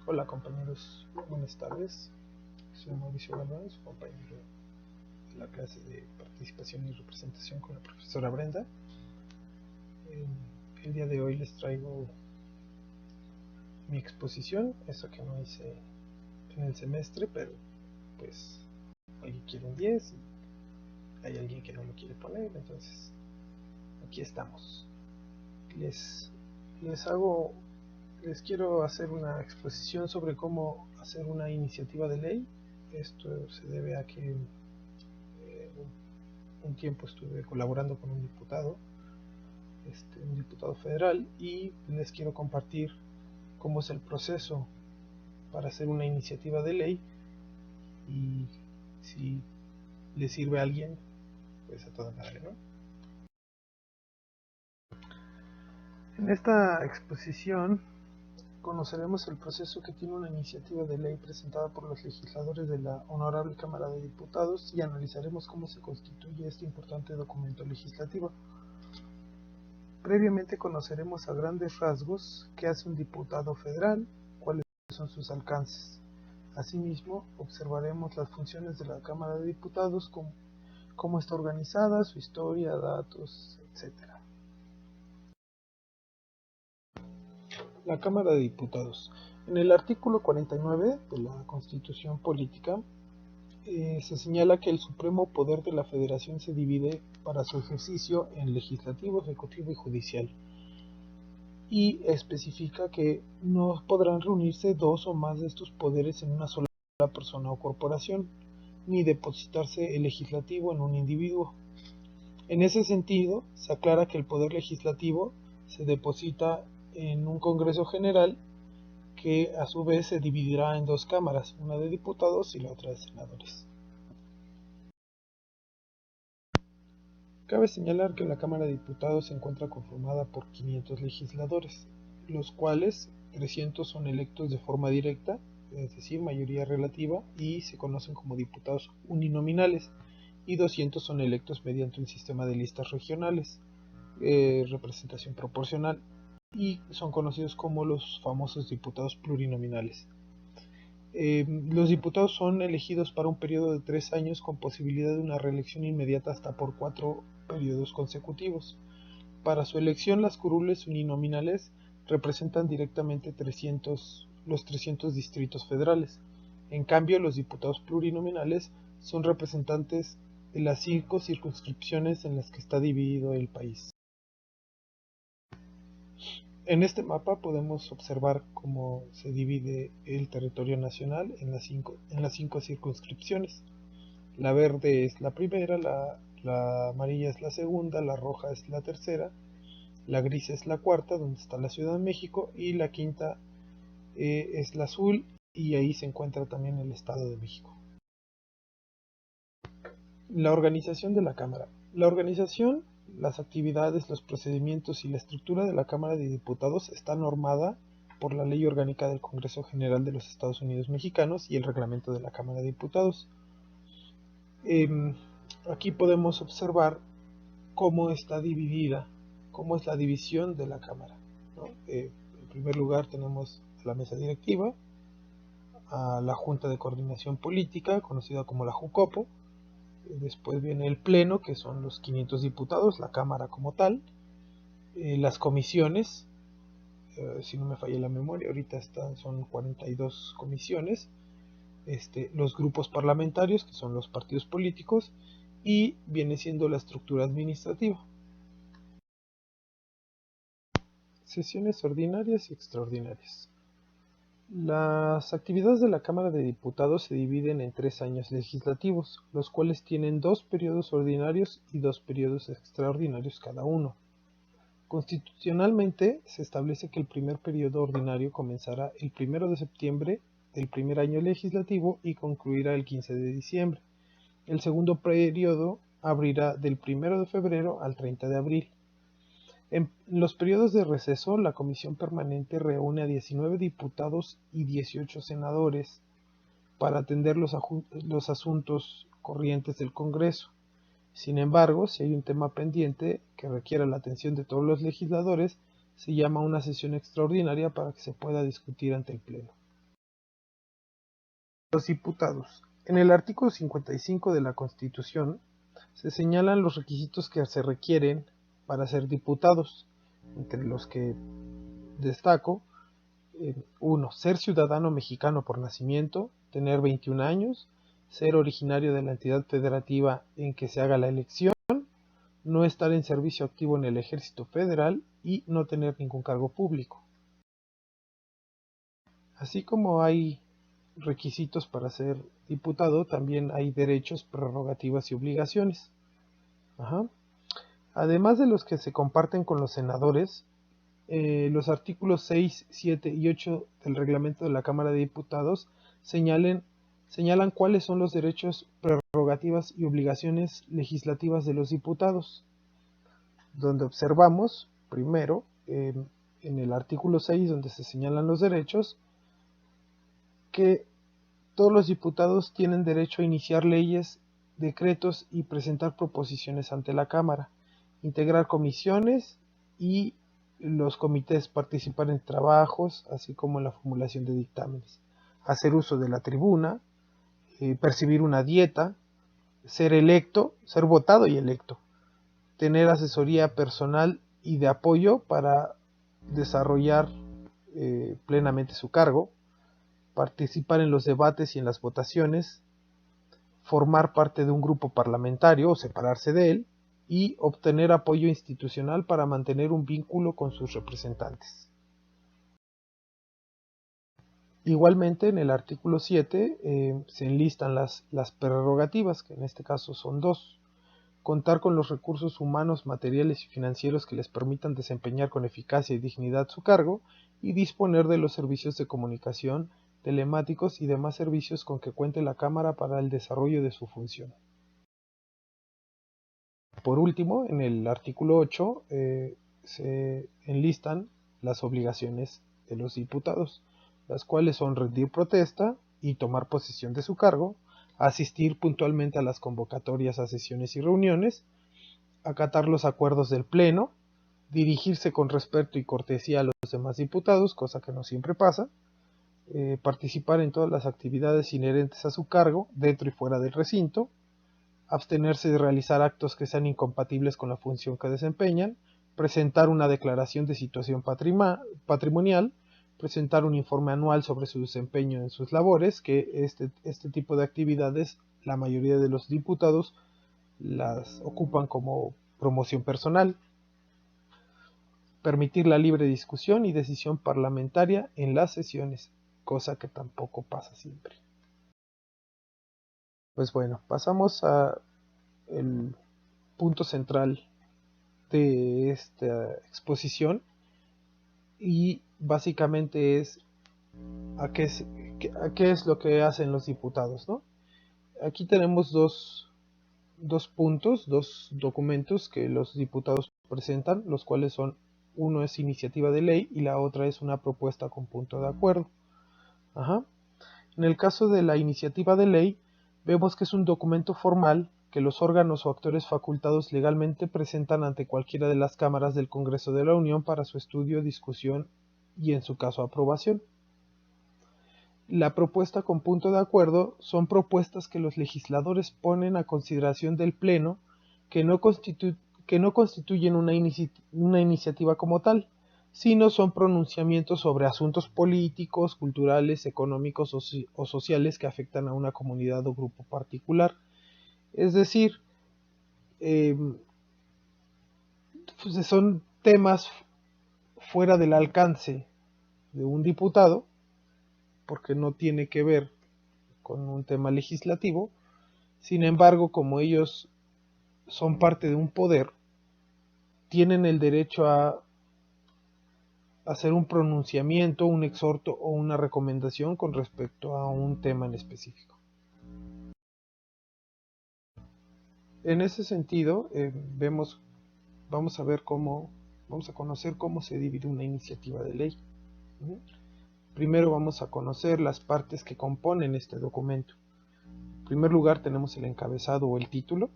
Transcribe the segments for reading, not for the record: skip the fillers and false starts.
Hola compañeros, buenas tardes. Soy Mauricio Galván, su compañero de la clase de participación y representación con la profesora Brenda. El día de hoy les traigo mi exposición, eso que no hice en el semestre, pero pues alguien quiere un 10 y hay alguien que no lo quiere poner, entonces aquí estamos. Les quiero hacer una exposición sobre cómo hacer una iniciativa de ley. Esto se debe a que un tiempo estuve colaborando con un diputado federal, y les quiero compartir cómo es el proceso para hacer una iniciativa de ley, y si le sirve a alguien, pues a toda madre, ¿no? En esta exposición conoceremos el proceso que tiene una iniciativa de ley presentada por los legisladores de la Honorable Cámara de Diputados, y analizaremos cómo se constituye este importante documento legislativo. Previamente conoceremos a grandes rasgos qué hace un diputado federal, cuáles son sus alcances. Asimismo, observaremos las funciones de la Cámara de Diputados, cómo está organizada, su historia, datos, etc. La Cámara de Diputados. En el artículo 49 de la Constitución Política se señala que el supremo poder de la Federación se divide para su ejercicio en legislativo, ejecutivo y judicial, y especifica que no podrán reunirse dos o más de estos poderes en una sola persona o corporación, ni depositarse el legislativo en un individuo. En ese sentido, se aclara que el poder legislativo se deposita en un Congreso General, que a su vez se dividirá en dos cámaras, una de diputados y la otra de senadores. Cabe señalar que la Cámara de Diputados se encuentra conformada por 500 legisladores, los cuales 300 son electos de forma directa, es decir, mayoría relativa, y se conocen como diputados uninominales, y 200 son electos mediante un sistema de listas regionales, representación proporcional, y son conocidos como los famosos diputados plurinominales. Los diputados son elegidos para un periodo de 3 años, con posibilidad de una reelección inmediata hasta por 4 periodos consecutivos. Para su elección, las curules uninominales representan directamente los 300 distritos federales. En cambio, los diputados plurinominales son representantes de las 5 circunscripciones en las que está dividido el país. En este mapa podemos observar cómo se divide el territorio nacional en las cinco circunscripciones. La verde es la primera, la amarilla es la segunda, la roja es la tercera, la gris es la cuarta, donde está la Ciudad de México, y la quinta es la azul, y ahí se encuentra también el Estado de México. La organización de la Cámara. La organización, las actividades, los procedimientos y la estructura de la Cámara de Diputados está normada por la Ley Orgánica del Congreso General de los Estados Unidos Mexicanos y el reglamento de la Cámara de Diputados. Aquí podemos observar cómo está dividida, cómo es la división de la Cámara, ¿no? En primer lugar tenemos a la mesa directiva, a la Junta de Coordinación Política, conocida como la JUCOPO. Después viene el pleno, que son los 500 diputados, la Cámara como tal, las comisiones, si no me falla la memoria, ahorita son 42 comisiones, los grupos parlamentarios, que son los partidos políticos, y viene siendo la estructura administrativa. Sesiones ordinarias y extraordinarias. Las actividades de la Cámara de Diputados se dividen en 3 años legislativos, los cuales tienen 2 periodos ordinarios y 2 periodos extraordinarios cada uno. Constitucionalmente se establece que el primer periodo ordinario comenzará el 1 de septiembre del primer año legislativo y concluirá el 15 de diciembre. El segundo periodo abrirá del 1 de febrero al 30 de abril. En los periodos de receso, la Comisión Permanente reúne a 19 diputados y 18 senadores para atender los asuntos corrientes del Congreso. Sin embargo, si hay un tema pendiente que requiera la atención de todos los legisladores, se llama una sesión extraordinaria para que se pueda discutir ante el Pleno. Los diputados. En el artículo 55 de la Constitución se señalan los requisitos que se requieren para ser diputados, entre los que destaco: 1. Ser ciudadano mexicano por nacimiento, tener 21 años, ser originario de la entidad federativa en que se haga la elección, no estar en servicio activo en el Ejército Federal y no tener ningún cargo público. Así como hay requisitos para ser diputado, también hay derechos, prerrogativas y obligaciones. Además de los que se comparten con los senadores, los artículos 6, 7 y 8 del reglamento de la Cámara de Diputados señalan cuáles son los derechos, prerrogativas y obligaciones legislativas de los diputados, donde observamos, primero, en el artículo 6, donde se señalan los derechos, que todos los diputados tienen derecho a iniciar leyes, decretos y presentar proposiciones ante la Cámara, integrar comisiones y los comités, participar en trabajos, así como en la formulación de dictámenes, hacer uso de la tribuna, percibir una dieta, ser votado y electo, tener asesoría personal y de apoyo para desarrollar plenamente su cargo, participar en los debates y en las votaciones, formar parte de un grupo parlamentario o separarse de él, y obtener apoyo institucional para mantener un vínculo con sus representantes. Igualmente, en el artículo 7 se enlistan las prerrogativas, que en este caso son dos: contar con los recursos humanos, materiales y financieros que les permitan desempeñar con eficacia y dignidad su cargo, y disponer de los servicios de comunicación, telemáticos y demás servicios con que cuente la Cámara para el desarrollo de su función. Por último, en el artículo 8 se enlistan las obligaciones de los diputados, las cuales son rendir protesta y tomar posesión de su cargo, asistir puntualmente a las convocatorias a sesiones y reuniones, acatar los acuerdos del Pleno, dirigirse con respeto y cortesía a los demás diputados, cosa que no siempre pasa, participar en todas las actividades inherentes a su cargo, dentro y fuera del recinto, abstenerse de realizar actos que sean incompatibles con la función que desempeñan, presentar una declaración de situación patrimonial, presentar un informe anual sobre su desempeño en sus labores, que este tipo de actividades la mayoría de los diputados las ocupan como promoción personal, permitir la libre discusión y decisión parlamentaria en las sesiones, cosa que tampoco pasa siempre. Pues bueno, pasamos a el punto central de esta exposición, y básicamente es a qué es lo que hacen los diputados, ¿no? Aquí tenemos dos puntos, dos documentos que los diputados presentan, los cuales son: uno es iniciativa de ley y la otra es una propuesta con punto de acuerdo. En el caso de la iniciativa de ley, vemos que es un documento formal que los órganos o actores facultados legalmente presentan ante cualquiera de las cámaras del Congreso de la Unión para su estudio, discusión y, en su caso, aprobación. La propuesta con punto de acuerdo son propuestas que los legisladores ponen a consideración del Pleno, que no constituyen una iniciativa como tal, sino son pronunciamientos sobre asuntos políticos, culturales, económicos o sociales que afectan a una comunidad o grupo particular. Es decir, pues son temas fuera del alcance de un diputado, porque no tiene que ver con un tema legislativo. Sin embargo, como ellos son parte de un poder, tienen el derecho a hacer un pronunciamiento, un exhorto o una recomendación con respecto a un tema en específico. En ese sentido, vamos a conocer cómo se divide una iniciativa de ley. Primero vamos a conocer las partes que componen este documento. En primer lugar tenemos el encabezado o el título.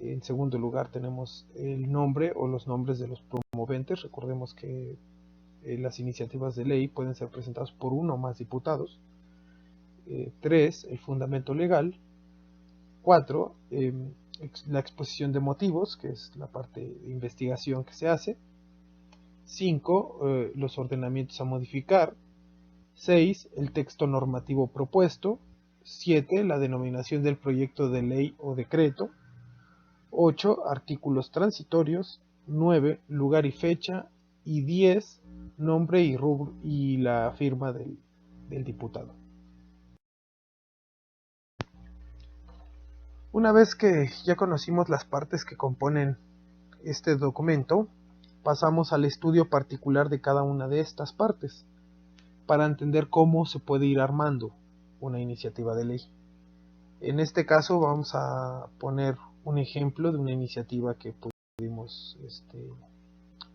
En segundo lugar tenemos el nombre o los nombres de los promoventes. Recordemos que las iniciativas de ley pueden ser presentadas por uno o más diputados. 3. El fundamento legal. 4. La exposición de motivos, que es la parte de investigación que se hace. 5. Los ordenamientos a modificar. 6. El texto normativo propuesto. 7. La denominación del proyecto de ley o decreto. 8. Artículos transitorios. 9. Lugar y fecha. Y 10. Nombre y la firma del diputado. Una vez que ya conocimos las partes que componen este documento, pasamos al estudio particular de cada una de estas partes, para entender cómo se puede ir armando una iniciativa de ley. En este caso vamos a poner un ejemplo de una iniciativa que pudimos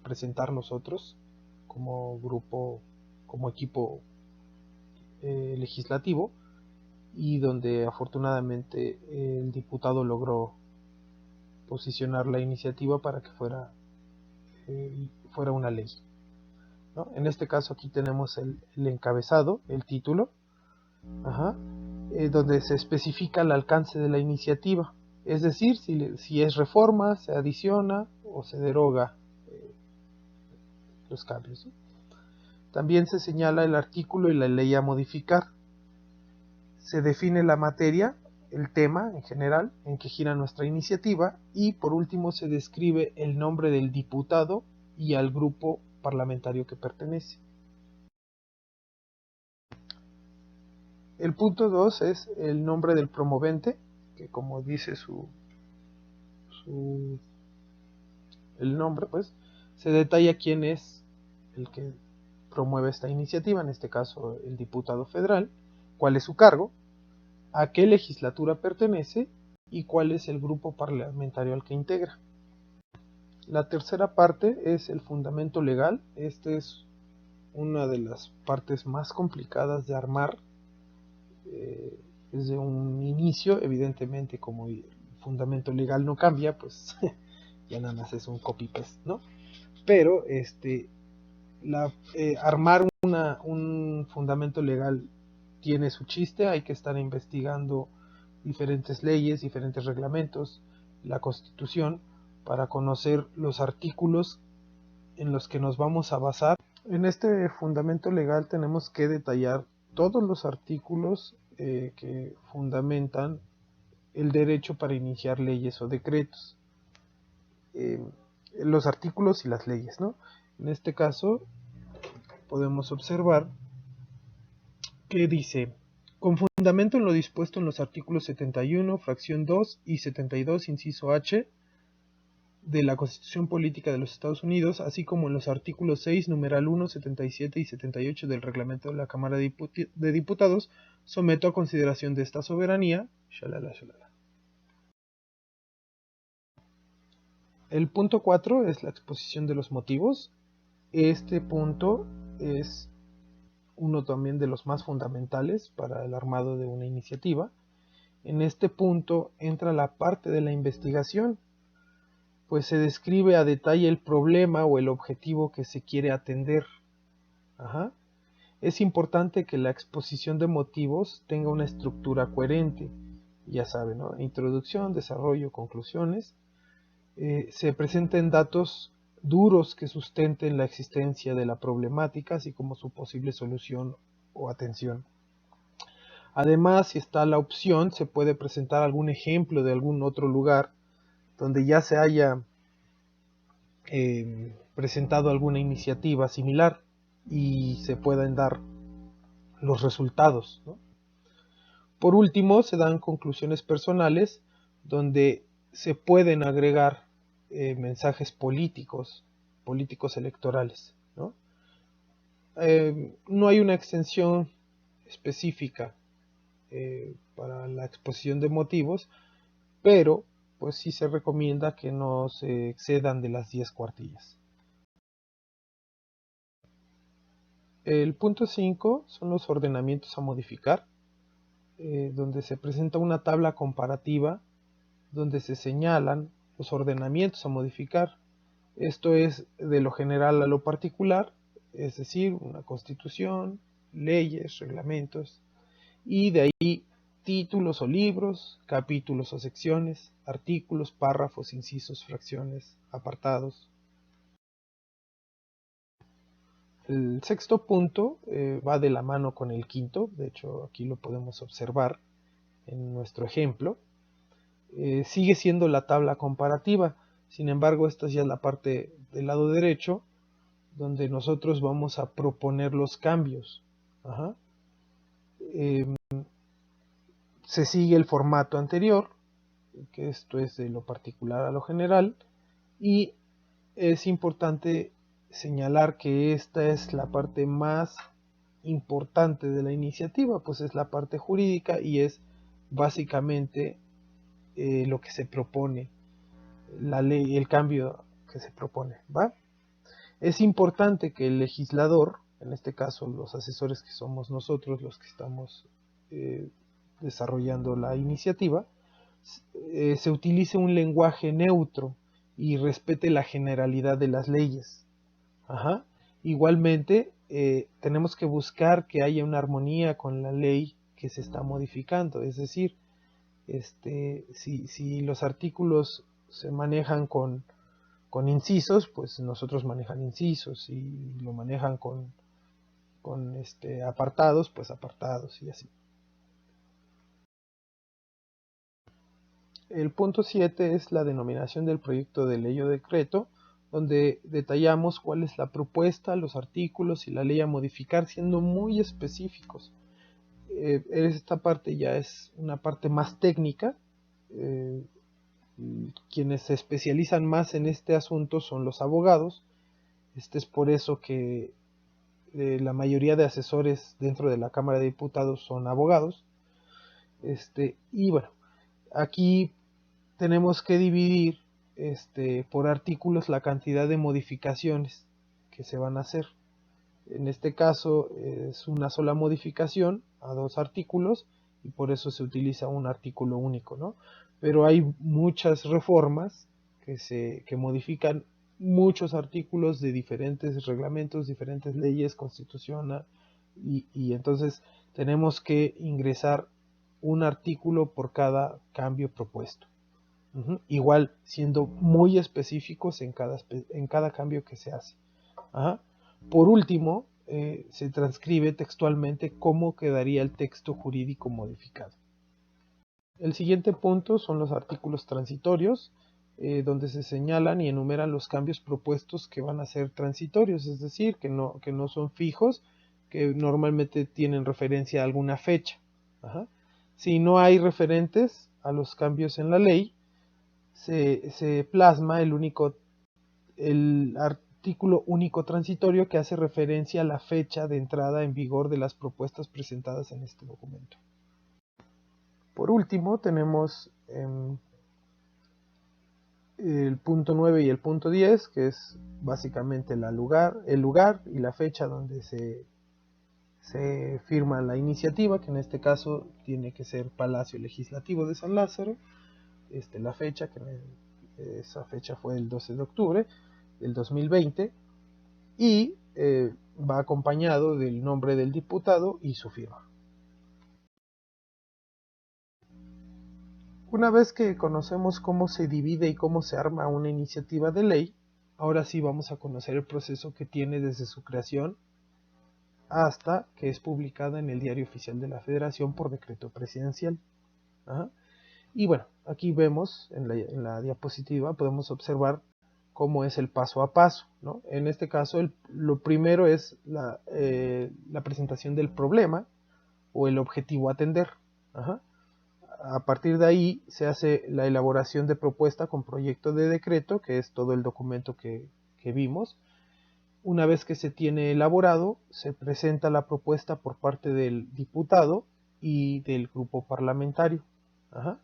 presentar nosotros como grupo, como equipo legislativo, y donde afortunadamente el diputado logró posicionar la iniciativa para que fuera una ley, ¿no? En este caso aquí tenemos el encabezado, el título, donde se especifica el alcance de la iniciativa, es decir, si es reforma, se adiciona o se deroga los cambios, ¿no? También se señala el artículo y la ley a modificar. Se define la materia, el tema en general en que gira nuestra iniciativa, y por último se describe el nombre del diputado y al grupo parlamentario que pertenece. El punto 2 es el nombre del promovente, que como dice el nombre, pues se detalla quién es el que promueve esta iniciativa, en este caso el diputado federal, cuál es su cargo, a qué legislatura pertenece y cuál es el grupo parlamentario al que integra. La tercera parte es el fundamento legal. Este es una de las partes más complicadas de armar desde un inicio. Evidentemente, como el fundamento legal no cambia, pues ya nada más es un copy-paste, ¿no? Pero armar un fundamento legal tiene su chiste. Hay que estar investigando diferentes leyes, diferentes reglamentos, la Constitución, para conocer los artículos en los que nos vamos a basar. En este fundamento legal tenemos que detallar todos los artículos que fundamentan el derecho para iniciar leyes o decretos, los artículos y las leyes, ¿no? En este caso podemos observar que dice: con fundamento en lo dispuesto en los artículos 71, fracción 2 y 72, inciso H, de la Constitución Política de los Estados Unidos, así como en los artículos 6, numeral 1, 77 y 78 del reglamento de la Cámara de Diputados, someto a consideración de esta soberanía, shalala, shalala. El punto 4 es la exposición de los motivos. Este punto es uno también de los más fundamentales para el armado de una iniciativa. En este punto entra la parte de la investigación, pues se describe a detalle el problema o el objetivo que se quiere atender. Es importante que la exposición de motivos tenga una estructura coherente, ya saben, ¿no? Introducción, desarrollo, conclusiones. Se presenten datos duros que sustenten la existencia de la problemática, así como su posible solución o atención. Además, si está la opción, se puede presentar algún ejemplo de algún otro lugar donde ya se haya presentado alguna iniciativa similar y se puedan dar los resultados, ¿no? Por último, se dan conclusiones personales donde se pueden agregar mensajes políticos electorales, ¿no? No hay una extensión específica para la exposición de motivos, pero pues sí se recomienda que no se excedan de las 10 cuartillas. El punto 5 son los ordenamientos a modificar, donde se presenta una tabla comparativa donde se señalan los ordenamientos a modificar. Esto es de lo general a lo particular, es decir, una constitución, leyes, reglamentos, y de ahí títulos o libros, capítulos o secciones, artículos, párrafos, incisos, fracciones, apartados. El sexto punto va de la mano con el quinto, de hecho aquí lo podemos observar en nuestro ejemplo. Sigue siendo la tabla comparativa, sin embargo esta ya es la parte del lado derecho, donde nosotros vamos a proponer los cambios. Ajá. Se sigue el formato anterior, que esto es de lo particular a lo general, y es importante señalar que esta es la parte más importante de la iniciativa, pues es la parte jurídica y es básicamente lo que se propone, la ley, el cambio que se propone, ¿va? Es importante que el legislador, en este caso los asesores que somos nosotros los que estamos desarrollando la iniciativa, se utilice un lenguaje neutro y respete la generalidad de las leyes. Ajá. Igualmente, tenemos que buscar que haya una armonía con la ley que se está modificando, es decir, si los artículos se manejan con incisos, pues nosotros manejan incisos, si lo manejan con apartados, pues apartados y así. El punto 7 es la denominación del proyecto de ley o decreto, donde detallamos cuál es la propuesta, los artículos y la ley a modificar, siendo muy específicos. Esta parte ya es una parte más técnica. Quienes se especializan más en este asunto son los abogados. Es por eso que la mayoría de asesores dentro de la Cámara de Diputados son abogados. Y bueno, aquí tenemos que dividir por artículos la cantidad de modificaciones que se van a hacer. En este caso es una sola modificación a 2 artículos y por eso se utiliza un artículo único, ¿no? Pero hay muchas reformas que modifican muchos artículos de diferentes reglamentos, diferentes leyes, constitución, y entonces tenemos que ingresar un artículo por cada cambio propuesto. Igual siendo muy específicos en cada cambio que se hace. Ajá. Por último, se transcribe textualmente cómo quedaría el texto jurídico modificado. El siguiente punto son los artículos transitorios, donde se señalan y enumeran los cambios propuestos que van a ser transitorios, es decir, que no son fijos, que normalmente tienen referencia a alguna fecha. Ajá. Si no hay referentes a los cambios en la ley, se plasma el artículo único transitorio que hace referencia a la fecha de entrada en vigor de las propuestas presentadas en este documento. Por último, tenemos el punto 9 y el punto 10, que es básicamente el lugar y la fecha donde se firma la iniciativa, que en este caso tiene que ser Palacio Legislativo de San Lázaro. La fecha, esa fecha fue el 12 de octubre del 2020, y va acompañado del nombre del diputado y su firma. Una vez que conocemos cómo se divide y cómo se arma una iniciativa de ley, ahora sí vamos a conocer el proceso que tiene desde su creación hasta que es publicada en el Diario Oficial de la Federación por decreto presidencial. Ajá. Y bueno, aquí vemos en la diapositiva, podemos observar cómo es el paso a paso, ¿no? En este caso, lo primero es la presentación del problema o el objetivo a atender. Ajá. A partir de ahí se hace la elaboración de propuesta con proyecto de decreto, que es todo el documento que vimos. Una vez que se tiene elaborado, se presenta la propuesta por parte del diputado y del grupo parlamentario. Ajá.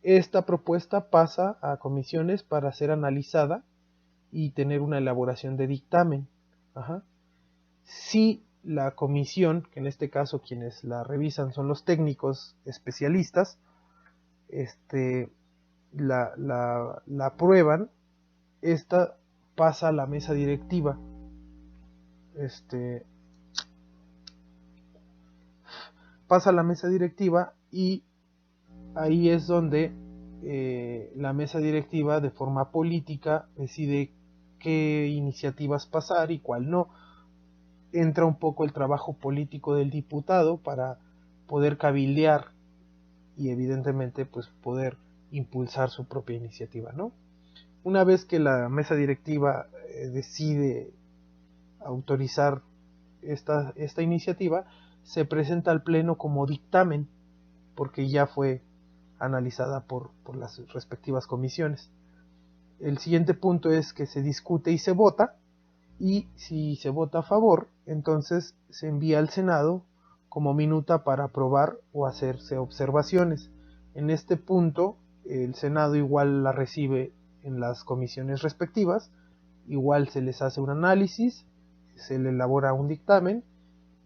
Esta propuesta pasa a comisiones para ser analizada y tener una elaboración de dictamen. Ajá. Si la comisión, que en este caso quienes la revisan son los técnicos especialistas, la aprueban, esta pasa a la mesa directiva. pasa a la mesa directiva y ahí es donde la mesa directiva de forma política decide qué iniciativas pasar y cuál no. Entra un poco el trabajo político del diputado para poder cabildear y evidentemente pues poder impulsar su propia iniciativa, ¿no? Una vez que la mesa directiva decide autorizar esta iniciativa, se presenta al pleno como dictamen porque ya fue analizada por las respectivas comisiones. El siguiente punto es que se discute y se vota, y si se vota a favor, entonces se envía al Senado como minuta para aprobar o hacerse observaciones. En este punto, el Senado igual la recibe en las comisiones respectivas, igual se les hace un análisis, se le elabora un dictamen,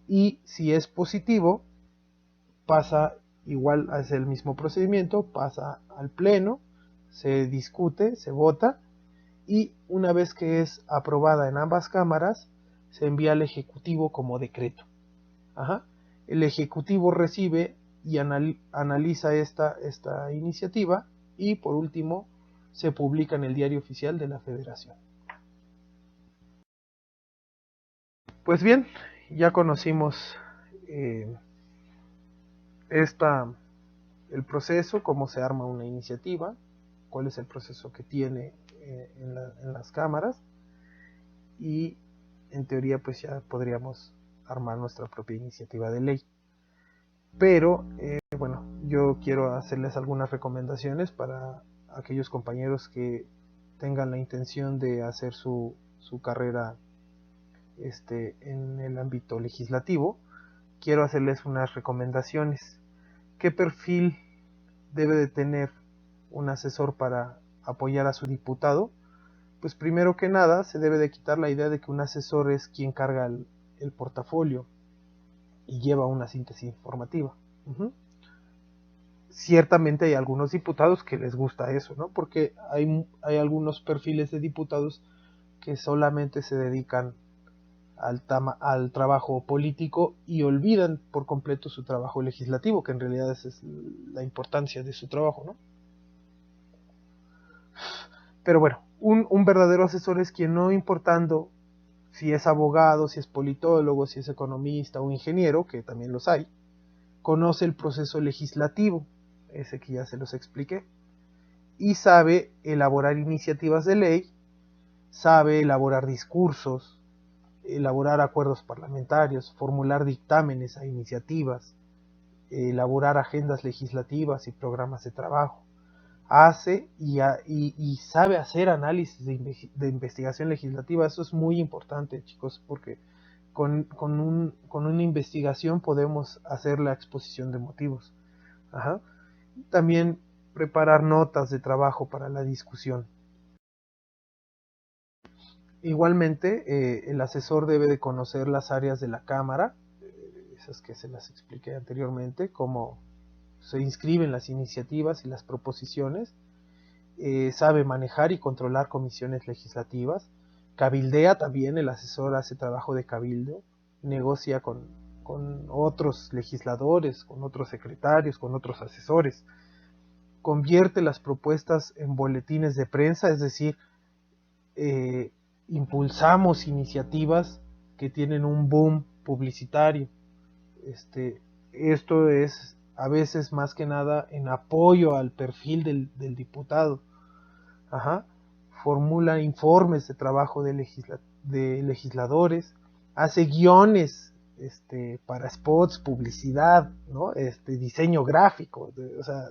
y si es positivo, pasa igual a el mismo procedimiento, pasa al pleno, se discute, se vota, y una vez que es aprobada en ambas cámaras, se envía al Ejecutivo como decreto. Ajá. El Ejecutivo recibe y analiza esta iniciativa y por último se publica en el Diario Oficial de la Federación. Pues bien, ya conocimos eh, el proceso, cómo se arma una iniciativa, cuál es el proceso que tiene en las cámaras, y en teoría pues ya podríamos armar nuestra propia iniciativa de ley. Pero bueno, yo quiero hacerles algunas recomendaciones para aquellos compañeros que tengan la intención de hacer su carrera en el ámbito legislativo. Quiero hacerles unas recomendaciones. ¿Qué perfil debe de tener un asesor para apoyar a su diputado? Pues primero que nada se debe de quitar la idea de que un asesor es quien carga el portafolio y lleva una síntesis informativa. Ciertamente hay algunos diputados que les gusta eso, ¿no? Porque hay algunos perfiles de diputados que solamente se dedican al trabajo político y olvidan por completo su trabajo legislativo, que en realidad esa es la importancia de su trabajo, ¿no? Pero bueno, un verdadero asesor es quien, no importando si es abogado, si es politólogo, si es economista o ingeniero, que también los hay, conoce el proceso legislativo, ese que ya se los expliqué, y sabe elaborar iniciativas de ley, sabe elaborar discursos, elaborar acuerdos parlamentarios, formular dictámenes a iniciativas, elaborar agendas legislativas y programas de trabajo. Hace y sabe hacer análisis de investigación legislativa. Eso es muy importante, chicos, porque con una investigación podemos hacer la exposición de motivos. Ajá. También preparar notas de trabajo para la discusión. Igualmente, el asesor debe de conocer las áreas de la Cámara, esas que se las expliqué anteriormente, cómo se inscriben las iniciativas y las proposiciones, sabe manejar y controlar comisiones legislativas, cabildea también, el asesor hace trabajo de cabildo, negocia con otros legisladores, con otros secretarios, con otros asesores, convierte las propuestas en boletines de prensa, es decir, impulsamos iniciativas que tienen un boom publicitario. Esto es a veces más que nada en apoyo al perfil del diputado. Ajá. Formula informes de trabajo de legisladores, hace guiones para spots, publicidad, ¿no? Diseño gráfico, o sea,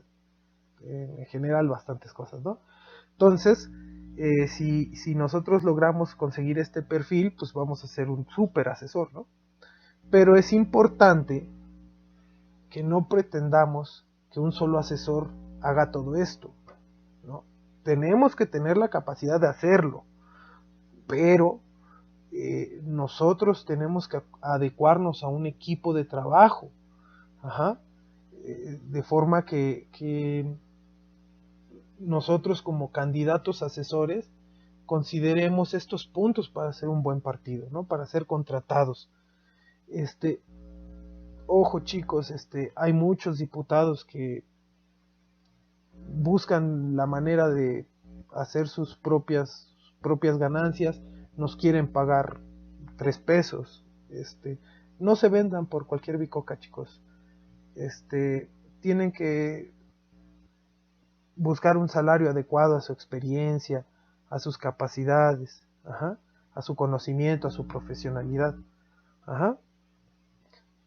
en general bastantes cosas, ¿no? Entonces, si nosotros logramos conseguir este perfil, pues vamos a ser un súper asesor, ¿no? Pero es importante que no pretendamos que un solo asesor haga todo esto, ¿no? Tenemos que tener la capacidad de hacerlo, pero nosotros tenemos que adecuarnos a un equipo de trabajo, ajá, de forma que nosotros como candidatos asesores consideremos estos puntos para hacer un buen partido, ¿no? Para ser contratados. ojo chicos, hay muchos diputados que buscan la manera de hacer sus propias ganancias, nos quieren pagar 3 pesos. No se vendan por cualquier bicoca, chicos. Tienen que buscar un salario adecuado a su experiencia, a sus capacidades, ajá, a su conocimiento, a su profesionalidad. Ajá.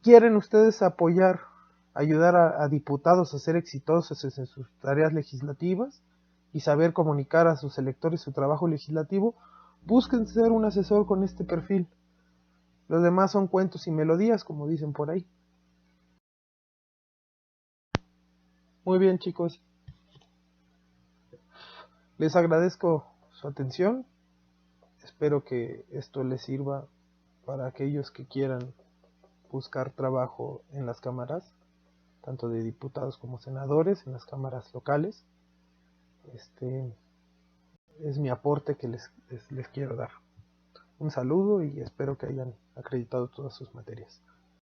¿Quieren ustedes ayudar a diputados a ser exitosos en sus tareas legislativas y saber comunicar a sus electores su trabajo legislativo? Busquen ser un asesor con este perfil. Los demás son cuentos y melodías, como dicen por ahí. Muy bien, chicos. Les agradezco su atención. Espero que esto les sirva para aquellos que quieran buscar trabajo en las cámaras, tanto de diputados como senadores, en las cámaras locales. Este es mi aporte que les quiero dar. Un saludo y espero que hayan acreditado todas sus materias.